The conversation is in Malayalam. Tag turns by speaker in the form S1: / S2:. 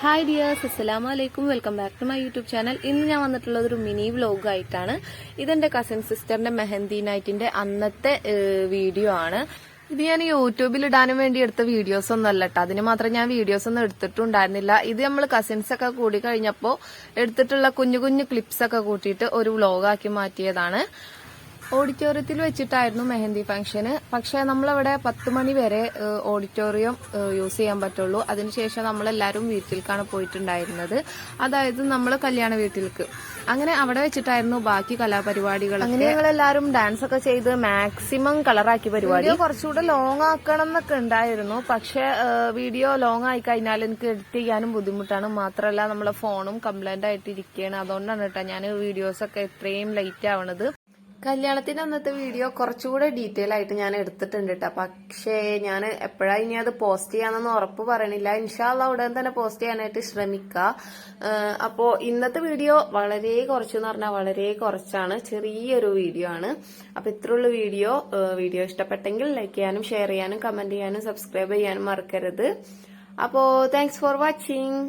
S1: ഹായ് ഡിയേഴ്സ്, അസ്സലാമു അലൈക്കും. Welcome back to my YouTube channel. ഇന്ന് ഞാൻ വന്നിട്ടുള്ളത് ഒരു മിനി വ്ലോഗ് ആയിട്ടാണ്. ഇതെന്റെ കസിൻ സിസ്റ്ററിന്റെ മെഹന്തി നൈറ്റിന്റെ അന്നത്തെ വീഡിയോ ആണ്. ഇത് ഞാൻ യൂട്യൂബിൽ ഇടാനും വേണ്ടി എടുത്ത വീഡിയോസ് ഒന്നും അല്ല കേട്ടോ. അതിന് മാത്രം ഞാൻ വീഡിയോസ് ഒന്നും എടുത്തിട്ടുണ്ടായിരുന്നില്ല. ഇത് നമ്മൾ കസിൻസ് ഒക്കെ കൂടി കഴിഞ്ഞപ്പോ എടുത്തിട്ടുള്ള കുഞ്ഞു കുഞ്ഞു ക്ലിപ്സ് ഒക്കെ കൂട്ടിയിട്ട് ഒരു വ്ലോഗാക്കി മാറ്റിയതാണ്. ഓഡിറ്റോറിയത്തിൽ വെച്ചിട്ടായിരുന്നു മെഹന്തി ഫംഗ്ഷന്. പക്ഷെ നമ്മളവിടെ 10 മണി വരെ ഓഡിറ്റോറിയം യൂസ് ചെയ്യാൻ പറ്റുള്ളൂ. അതിനുശേഷം നമ്മളെല്ലാരും വീട്ടിലേക്കാണ് പോയിട്ടുണ്ടായിരുന്നത്. അതായത് നമ്മൾ കല്യാണ വീട്ടിലേക്ക്. അങ്ങനെ അവിടെ വെച്ചിട്ടായിരുന്നു ബാക്കി കലാപരിപാടികൾ. അങ്ങനെ ഞങ്ങളെല്ലാരും ഡാൻസ് ഒക്കെ ചെയ്ത് മാക്സിമം കളറാക്കി പരിപാടി. കുറച്ചുകൂടെ ലോങ് ആക്കണം എന്നൊക്കെ ഉണ്ടായിരുന്നു. പക്ഷെ വീഡിയോ ലോങ് ആയി കഴിഞ്ഞാൽ എനിക്ക് എഡിറ്റ് ചെയ്യാനും ബുദ്ധിമുട്ടാണ്. മാത്രമല്ല നമ്മളെ ഫോണും കംപ്ലൈന്റ് ആയിട്ട് ഇരിക്കുകയാണ്. അതുകൊണ്ടാണ് കേട്ടോ ഞാൻ വീഡിയോസ് ഒക്കെ ഇത്രയും ലേറ്റ് ആവണത്. കല്യാണത്തിന്റെ അന്നത്തെ വീഡിയോ കുറച്ചുകൂടെ ഡീറ്റെയിൽ ആയിട്ട് ഞാൻ എടുത്തിട്ടുണ്ട് കേട്ടോ. പക്ഷേ ഞാൻ എപ്പോഴാ ഇനി അത് പോസ്റ്റ് ചെയ്യാന്നൊന്നും ഉറപ്പ് പറയണില്ല. ഇൻഷാ അള്ളാ ഉടൻ തന്നെ പോസ്റ്റ് ചെയ്യാനായിട്ട് ശ്രമിക്കാം. അപ്പോ ഇന്നത്തെ വീഡിയോ വളരെ കുറച്ചെന്ന് പറഞ്ഞാൽ വളരെ കുറച്ചാണ്, ചെറിയൊരു വീഡിയോ ആണ്. അപ്പൊ ഇത്രയുള്ള വീഡിയോ ഇഷ്ടപ്പെട്ടെങ്കിൽ ലൈക്ക് ചെയ്യാനും ഷെയർ ചെയ്യാനും കമന്റ് ചെയ്യാനും സബ്സ്ക്രൈബ് ചെയ്യാനും മറക്കരുത്. അപ്പോ താങ്ക്സ് ഫോർ വാച്ചിങ്.